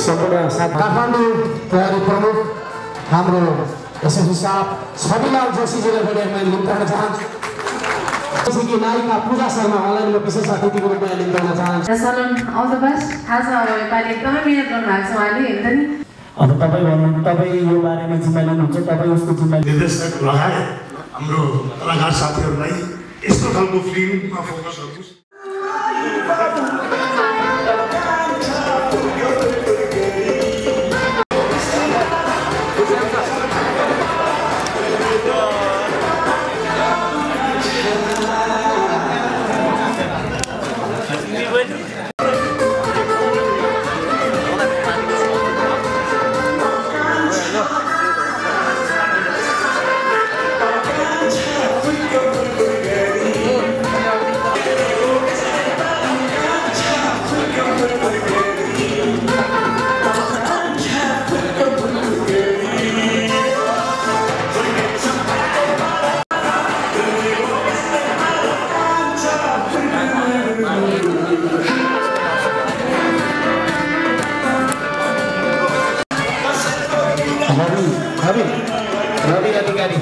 सम्पूर्ण साथ काठमाडौँ तयारी प्रमुख हाम्रो एसएससी साहब छविलाल जोशीजीलाई पनि मैले निम्ताउन चाहन्छु। कि नायिका पूजा शर्मा अनलाइनमा विशेष अतिथिको रूपमा निम्ताउन चाहन्छु। सलन अल द बेस्ट। थाहा छ अब नेपाली एकदमै मिहिनेत गर्नुभएको छ उहाँले हेर्दा नि। अब तपाईँ भन्नु तपाईँ यो बारेमा जिम्मा लिनुहुन्छ, तपाईँ उसको जिम्मा निर्देशक लगायत हाम्रो कलाकार साथीहरूलाई यस्तो खालको फिल्ममा फोकस गर्नुहोस्। रवि अधिकारी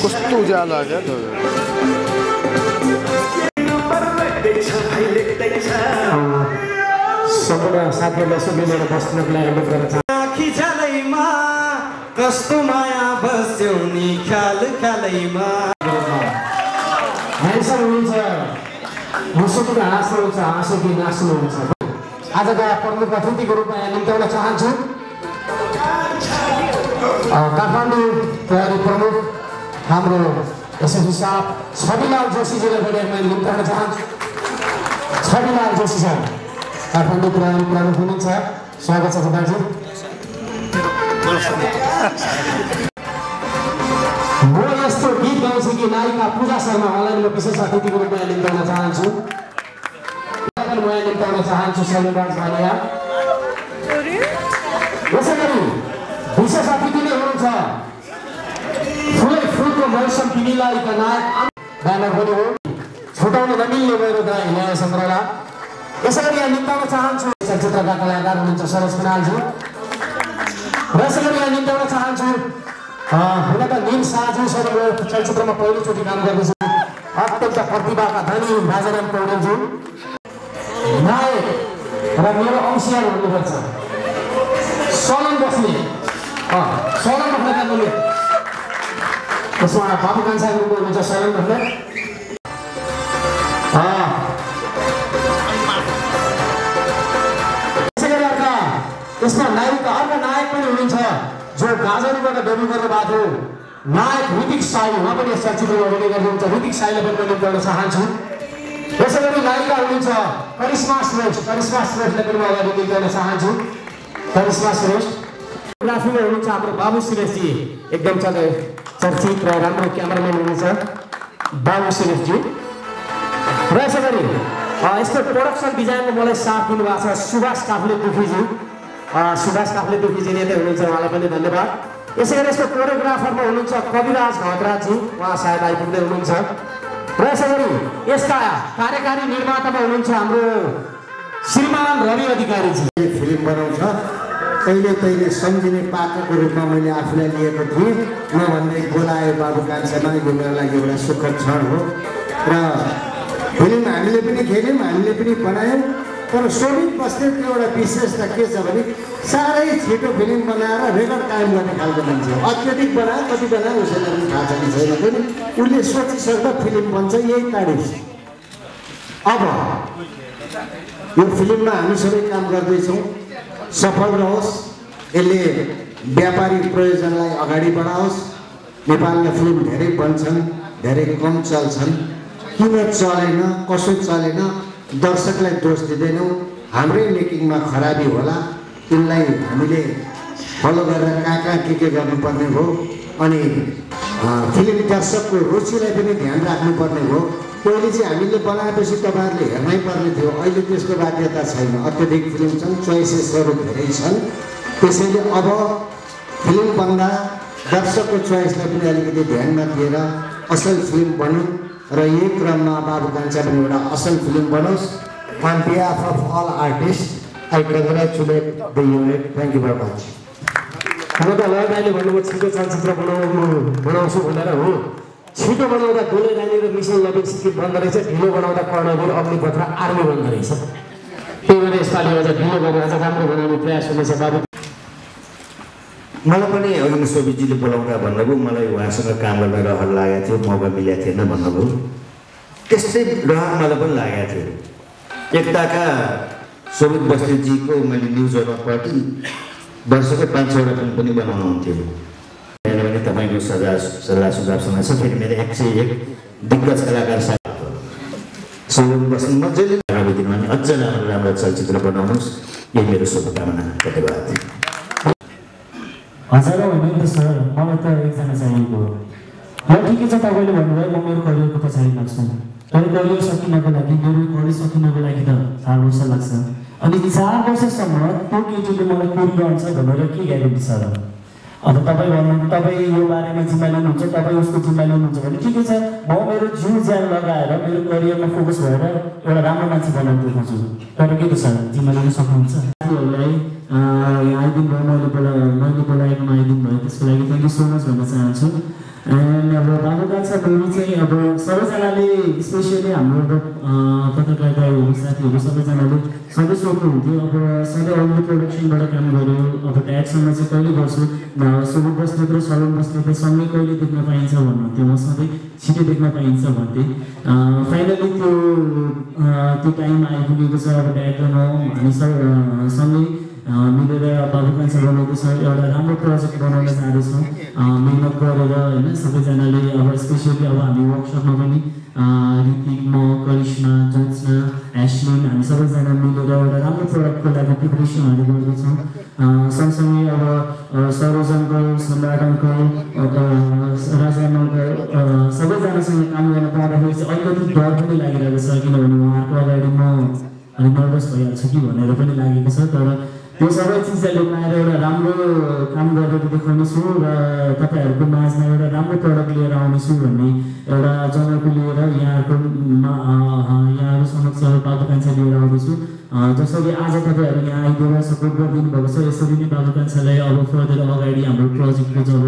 कस्तो उज्यालो क्या सम्पूर्ण साथीहरूलाई सुबिनेर बस्नुको लागि अनुरोध गर्न चाहन्छु। खिचालैमा कस्तो माया बस्यो नि ख्याल ख्यालैमा ह्यान्डसम हुनुहुन्छ, हाँसोको हाँसो हुन्छ, हाँसो कि नाच्नु हुन्छ। आजका प्रमुख अतिथिको रूपमा यहाँ निम्ताउन चाहन्छु काठमाडौँ तयारी प्रमुख हाम्रो एसएससी साहब छविलाल जोशीजीलाई पनि मैले निम्ताउन चाहन्छु। छविलाल जोशी सर काठमाडौँ प्रहरी प्रमुख हुनुहुन्छ, स्वागत छ तपाईँजी। म यस्तो गीत गाउँछु कि नायिका पूजा शर्मा अनलाइनमा विशेष अतिथिको रूपमा निम्ताउन चाहन्छु। निम्ताउन चाहन्छु सलिमराज भानिया। यसै गरी विशेष अतिथि नै हुनुहुन्छ फुलै फुलको मौसम तिमीलाई का नायक ब्यानर पनि हो, छुटाउन नमिल्ने मेरो दाइ न्याय सङ्ग्रहला। यसै गरी यहाँ निम्ताउन चाहन्छु चलचित्रका कलाकार हुनुहुन्छ सरोज खनालजी। र यसै गरी यहाँ निम्ताउन चाहन्छु हुन त निम साजुसँग चलचित्रमा पहिलोचोटि काम गर्दैछु अत्यन्त प्रतिभाका धनी राजाराम पौडेलज्यू नायक र मेरो अंशियार हुनुपर्छ सलन बस्ने सलन बस्ने काम गर्नु। त्यसमा बाबु कान्छा हुनुहुन्छ सलन बस्ने। यसमा नायकका अर्का नायक पनि हुनुहुन्छ जो गाजरीबाट डेब्यू गर्नुभएको थियो नायक ऋतिक साई, उहाँ पनि यस चलचित्रमा अभिनय गर्नुहुन्छ। ऋतिक साईलाई पनि निम्ति गर्न चाहन्छु। यसै गरी नायिका हुनुहुन्छ करिश्मा श्रेष्ठ, करिश्मा श्रेष्ठलाई पनि म अगाडि निम्ति गर्न चाहन्छु। करिश्मा श्रेष्ठ फोटोग्राफीमा हुनुहुन्छ हाम्रो बाबु श्रेष्ठजी, एकदम चर्चित र राम्रो क्यामेराम्यान हुनुहुन्छ बाबु श्रेष्ठजी। र यसै गरी यसको प्रोडक्सन डिजाइनमा मलाई साथ दिनुभएको छ सुभाष काफ्ले दुखीजी। सुभाष काफ्ले दुखीजी नै हुनुहुन्छ, उहाँलाई पनि धन्यवाद। यसै गरी यसको कोरियोग्राफरमा हुनुहुन्छ कविराज घटराजी, उहाँ सायद आइपुग्दै हुनुहुन्छ। र यसै गरी यसका कार्यकारी निर्मातामा हुनुहुन्छ हाम्रो श्रीमान रवि अधिकारीजी। फिल्म बनाउँछ कहिले कहिले सम्झिने पात्रको रूपमा मैले आफूलाई लिएको थिएँ, नभन्दै बोलायो बाबु कान्छामा। यो मेरो लागि एउटा सुखद क्षण हो र फिल्म हामीले पनि खेल्यौँ, हामीले पनि बनायौँ। तर शोभित बस्नेतको एउटा विशेषता के छ भने साह्रै छिटो फिल्म बनाएर रेकर्ड कायम गर्ने खालको मान्छे हो। अत्यधिक बनायो, कति बनायो उसैलाई पनि थाहा छ कि छैन पनि, उसले सोचिसक्दा फिल्म बन्छ, यही तारिफ। अब यो फिल्ममा हामी सबै काम गर्दैछौँ, सफल रहोस्, यसले व्यापारिक प्रयोजनलाई अगाडि बढाओस्। नेपालका फिल्म धेरै बन्छन्, धेरै कम चल्छन्। किन चलेन, कसो चलेन, दर्शकलाई दोष दिँदैनौँ, हाम्रै मेकिङमा खराबी होला, तिनलाई हामीले फलो गरेर कहाँ के गर्नुपर्ने हो अनि फिल्म दर्शकको रुचिलाई पनि ध्यान राख्नुपर्ने हो। पहिले चाहिँ हामीले बनाएपछि तपाईँहरूले हेर्नै पर्ने थियो, अहिले त्यसको बाध्यता छैन। अत्यधिक फिल्म छन्, चोइसेसहरू धेरै छन्, त्यसैले अब फिल्म बन्दा दर्शकको चोइसलाई पनि अलिकति ध्यानमा दिएर असल फिल्म बनौँ र यही क्रममा बाबु कान्छा पनि एउटा असल फिल्म बनोस्। On behalf of all artists, I congratulate the unit. Thank you very much. अब त लय भाइले भन्नुभयो छिटो चलचित्र बनाउँछु भनेर हो। छिटो बनाउँदा दुलै रानी र मिसन लभिङ सिक्किम बन्द रहेछ, ढिलो बनाउँदा कर्णवीर अग्निपथ र आर्मी बन्द रहेछ। त्यही भएर यसपालि अझ ढिलो गरेर अझ राम्रो बनाउने प्रयास हुनेछ बाबु। मलाई पनि अघि सोभिजीले बोलाउँदा भन्नुभयो, मलाई उहाँसँग काम गर्न रहर लागेको थियो, मौका मिलेको थिएन भन्नुभयो। त्यस्तै रहर मलाई पनि लागेको थियो। एकताका सोभित बस्नेतजीको मैले न्युजहरूमा पढेँ, वर्षको 5-6वटा फिल्म पनि बनाउनुहुन्थ्यो भने तपाईँको सल्लाह सुझावसँग छ। फेरि मेरो 101 दिग्गज कलाकार सोभित बस्ने मजाले आगामी दिनमा पनि अझ राम्रो चलचित्र बनाउनुहोस्, यही मेरो शुभकामना। धन्यवाद। हजारौँ होइन नि त सर, मलाई त एकजना चाहिएको हो। ल ठिकै छ, तपाईँले भन्नुभयो म मेरो करियरको पछाडि लाग्छु। तर करियर सकिनको लागि, मेरो करियर सकिनको लागि त 4 वर्ष लाग्छ। अनि 4 वर्षसम्म त्यो केटीले मलाई कुरिरहन्छ भनेर के ग्यारेन्टी छ र? अब तपाईँ भन्नु, तपाईँ यो बारेमा जिम्मा लिनुहुन्छ, तपाईँ उसको जिम्मा लिनुहुन्छ भने ठिकै छ, म मेरो जिउ ज्यान लगाएर मेरो करियरमा फोकस भएर एउटा राम्रो मान्छे बनाउनु देखाउँछु। तर के त सर, जिम्मा लिन सक्नुहुन्छ? साथीहरूलाई यहाँ आइदिनु भयो, मैले बोलाएकोमा आइदिनु भयो, त्यसको लागि थ्याङ्क यू सो मच भन्न चाहन्छु। एन्ड अब बाबु कान्छा मुभी चाहिँ अब सबैजनाले, स्पेसियली हाम्रो पत्रकारहरू साथीहरू सबैजनाले सधैँ सोध्नुहुन्थ्यो, अब सधैँ अरू प्रोडक्सनबाट काम गऱ्यो, अब ट्यागसँग चाहिँ कहिले गर्छु, सोभित बस्नेत र सलोन बस्नेत सँगै कहिले देख्न पाइन्छ भन्नुहुन्थ्यो, म सधैँ छिटो देख्न पाइन्छ भन्थेँ। फाइनली त्यो टाइम आइपुगेको छ, अब ट्याग गर्न हामी सँगै मिलेर बाबु कान्छा बनाउँदैछ, एउटा राम्रो प्रोजेक्ट बनाउन जाँदैछौँ मिहिनेत गरेर होइन सबैजनाले। अब स्पेसियली अब हामी वर्कसपमा पनि ऋतिक, म, करिश्मा, ज्योत्सना, एश्लिन, हामी सबैजना मिलेर एउटा राम्रो प्रडक्टको लागि प्रिपरेसनहरू गर्दैछौँ। सँगसँगै अब सरोज अङ्कल, सम्राट अङ्कल, राजा अङ्कल सबैजनासँग काम गर्न पाउँदाखेरि चाहिँ अलिकति डर पनि लागिरहेको छ, किनभने उहाँहरूको अगाडि म अलिक नर्भस भइहाल्छु कि भनेर पनि लागेको छ। तर त्यो सबै चिजलाई लुकाएर एउटा राम्रो काम गरेर देखाउनेछु र तपाईँहरूको माझमा एउटा राम्रो प्रडक्ट लिएर आउनेछु भन्ने एउटा जनाको लिएर यहाँहरू समक्ष बाबु कान्छा लिएर आउँदैछु। जसरी आज तपाईँहरू यहाँ आइदिएर सपोर्ट गरिदिनु भएको छ, यसरी नै बाबु कान्छालाई अब फर्दर अगाडि हाम्रो प्रोजेक्टको जब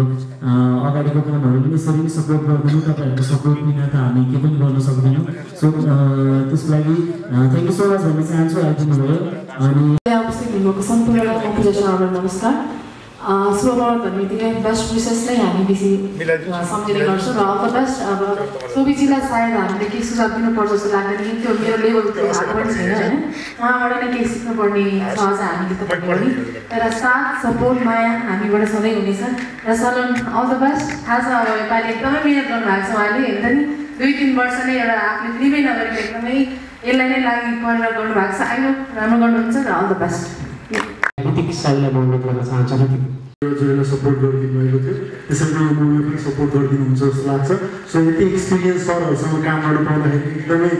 अगाडिको कामहरू पनि यसरी नै सपोर्ट गरिदिनु। तपाईँहरूको सपोर्ट बिना त हामी केही पनि गर्न सक्दैनौँ। सो त्यसको लागि थ्याङ्क यू सो मच भन्न चाहन्छु, आइदिनु भयो। अनि सम्पूर्णलाई म पूजा शर्मा नमस्कार। शुभकामना भन्ने दिने बेस्ट विशेष नै हामी बेसी सम्झिने गर्छौँ र अल द बेस्ट। अब सोभिजीलाई सायद हामीले केही सुझाव दिनुपर्छ जस्तो लाग्दैन, त्यो मेरो लेभलको भएको पनि छैन होइन, उहाँबाट नै केही सिक्नुपर्ने छ अझ हामीले तपाईँको पनि। तर साथ सपोर्ट माया हामीबाट सधैँ हुनेछ र सलोन अल द बेस्ट। थाहा छ अब योपालि एकदमै मिहिनेत गर्नुभएको छ उहाँले, हेर्दा नि 2-3 वर्ष नै एउटा आफूले फिल्मै नगरेको एकदमै यसलाई नै लागि परेर गर्नुभएको छ। आइनो राम्रो गर्नुहुन्छ र अल द बेस्ट। ऋतिक साईलाई म अनुरोध गर्न चाहन्छु। हजुरलाई सपोर्ट गरिदिनु भएको थियो, त्यसरी यो मुभीमा पनि सपोर्ट गरिदिनुहुन्छ जस्तो लाग्छ। सो यति एक्सपिरियन्स सरहरूसँग काम गर्न पाउँदाखेरि एकदमै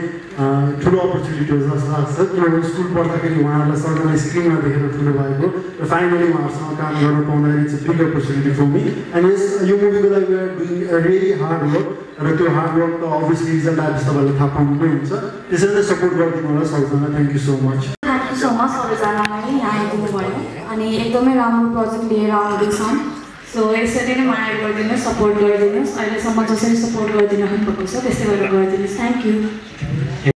ठुलो अपर्च्युनिटी हो जस्तो लाग्छ, किनभने स्कुल पढ्दाखेरि उहाँहरूलाई सबैलाई स्क्रिनमा देखेर ठुलो भएको र फाइनली उहाँहरूसँग काम गर्न पाउँदाखेरि चाहिँ big opportunity for me. And यस यो मुभीको लागि we are doing really hard work र त्यो हार्ड वर्क त अभियसली रिजल्ट आएपछि तपाईँहरूले थाहा पाउनुकै हुन्छ, त्यसरी नै सपोर्ट गरिदिनु होला सबैजना। Thank you so much. Thank you so much सबैजनालाई यहाँ आइदिनु भयो अनि एकदमै राम्रो प्रोजेक्ट लिएर आउँदैछौँ। सो यसरी नै माया गरिदिनुहोस्, सपोर्ट गरिदिनुहोस्, अहिलेसम्म जसरी सपोर्ट गरिदिनु भएको छ त्यस्तै गरेर गरिदिनुहोस्। Thank you.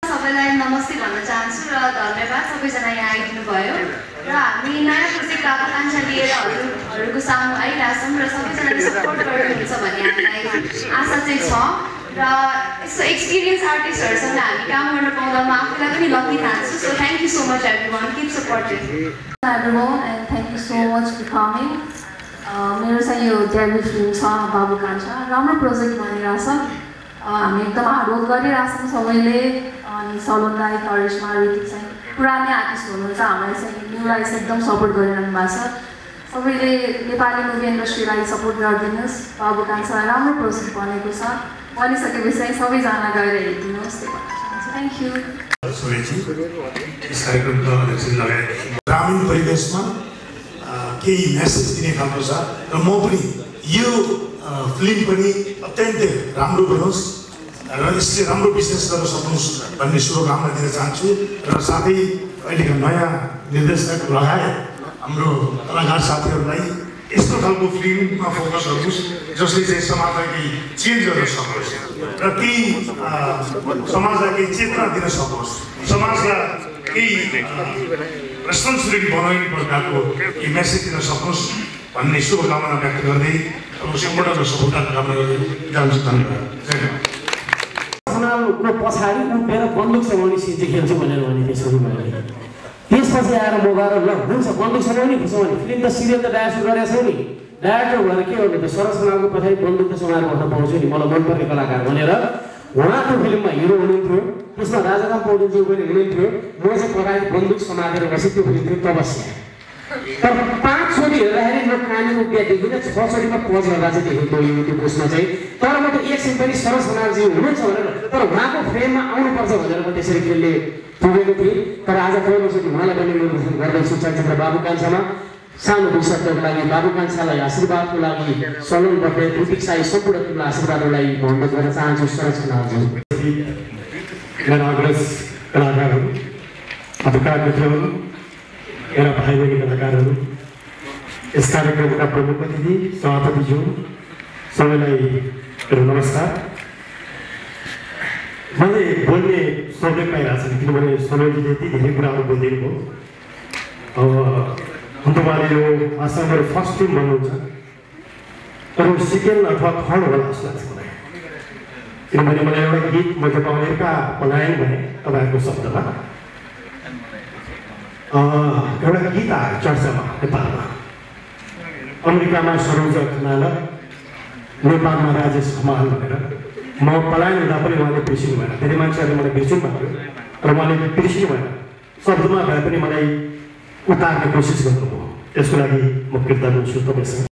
सबैलाई नमस्ते भन्न चाहन्छु र धन्यवाद सबैजना यहाँ आइदिनु भयो र हामी नयाँ प्रोजेक्ट बाबु कान्छा लिएर हजुरहरूको सामु आइरहेछौँ र सबैजनाले सपोर्ट गर्नुहुन्छ भन्ने हामीलाई आशा चाहिँ छ र यस्तो एक्सपिरियन्स आर्टिस्टहरूसँग हामी काम गर्न पाउँदा म आफूलाई पनि लकी ठान्छु। So thank you so much everyone, keep supporting everyone and thank you so much for coming. मेरो चाहिँ यो डेब्यू फिल्म छ बाबु कान्छा, राम्रो प्रोजेक्ट बनिरहेछ, हामी एकदम हार्डवर्क गरिरहेछौँ सबैले। अनि सलोन राई, करिश्मा, ऋतिक चाहिँ पुरानै आर्टिस्ट हुनुहुन्छ, हामीलाई चाहिँ न्यू राई चाहिँ एकदम सपोर्ट गरिरहनु भएको छ। सबैले नेपाली मुभी इन्डस्ट्रीलाई सपोर्ट गरिदिनुहोस्। बाबु कान्छा राम्रो प्रोजेक्ट बनेको छ, बनिसकेपछि चाहिँ सबैजना गएर हेरिदिनुहोस्, त्यो भन्न चाहन्छु। Thank you. यस कार्यक्रमका अध्यक्ष लगायत ग्रामीण परिवेशमा केही मेसेज दिने खालको छ र म पनि यो फिल्म पनि अत्यन्तै राम्रो बनोस् र यसले राम्रो बिजनेस गर्न सक्नुहोस् भन्ने शुभकामना दिन चाहन्छु र साथै अहिलेका नयाँ निर्देशक लगायत हाम्रो कलाकार साथीहरूलाई यस्तो खालको फिल्ममा फोकस गर्नुहोस् जसले चाहिँ समाजलाई केही चेन्ज गर्न सकोस् र केही समाजलाई केही चेतना दिन सकोस्, समाजलाई केही रेस्पोन्सिबिलिटी बनाउने प्रकारको केही मेसेज दिन सकोस् भन्ने शुभकामना व्यक्त गर्दै अब सम्पूर्णको सफलताको कामना गर्दै जान्छु। धन्यवाद। को पछाडि उभिएर बन्दुक समाउने सिन चाहिँ खेल्छु भनेर भने त्यसरी मैले त्यसपछि आएर म गएर ल हुन्छ बन्दुक समाउने खिचाउने फिल्म त सिरियल त डाइरेक्ट गरेको छौ नि, डाइरेक्टर भएर के गर्ने त सरस खनालको पछाडि बन्दुक त समाएर भन्न पाउँछु नि, मलाई मनपर्ने कलाकार भनेर उहाँको फिल्ममा हिरो हुनुहुन्थ्यो, त्यसमा राजाराम पौडेलज्यू पनि हुनुहुन्थ्यो, म चाहिँ पछाडि बन्दुक समातेर बसेँ। त्यो फिल्म थियो तपस्या। तर 5 चोटि हेर्दाखेरि म कानीको बिहा देखिनँ, 6 चोटिमा पज गर्दा चाहिँ देखेँ त्यो पोस्टमा चाहिँ। तर म त एकछिन पनि सरस खनालजी हुनुहुन्छ भनेर, तर उहाँको फ्रेममा आउनुपर्छ भनेर म त्यसरी खेल्ने पुगेको थिएँ। तर आज पहिलोचोटि उहाँलाई पनि निर्देशन गर्दैछु चलचित्र बाबु कान्छामा। सानो दुई शब्दको लागि बाबु कान्छालाई आशीर्वादको लागि सलोन बर्दै ऋतिक साई सम्पूर्ण टिमलाई आशीर्वादको लागि अनुरोध गर्न चाहन्छु। सरस खनालजी, मेरा अग्रज कलाकारहरू, पत्रकार मित्रहरू, मेरा भाइ बहिनी कलाकारहरू, यस कार्यक्रमका प्रमुख अतिथि सभापतिज्यू सबैलाई मेरो नमस्कार। मैले बोल्ने सबै पाइरहेको छु किनभने सलोनजीले यति धेरै कुराहरू बोलिदिनु भयो। अब हुन त उहाँले यो आशा मेरो फर्स्ट फिल्म भन्नुहुन्छ, तर सेकेन्ड अथवा थर्ड होला जस्तो लाग्छ मलाई, किनभने मलाई एउटा गीत मैले अमेरिका पलायन भने तपाईँहरूको शब्दमा एउटा गीत आयो चर्चामा नेपालमा, अमेरिकामा सरोज खनाल, नेपालमा राजेश खमाल भनेर। म पलायन हुँदा पनि उहाँले बिर्सिनु भएन, धेरै मान्छेहरूले मलाई बिर्सिनु भएको थियो तर उहाँले बिर्सिनु भएन, शब्दमा भए पनि मलाई उतार्ने कोसिस गर्नुभयो, त्यसको लागि म कृतज्ञ छु तपाईँसँग।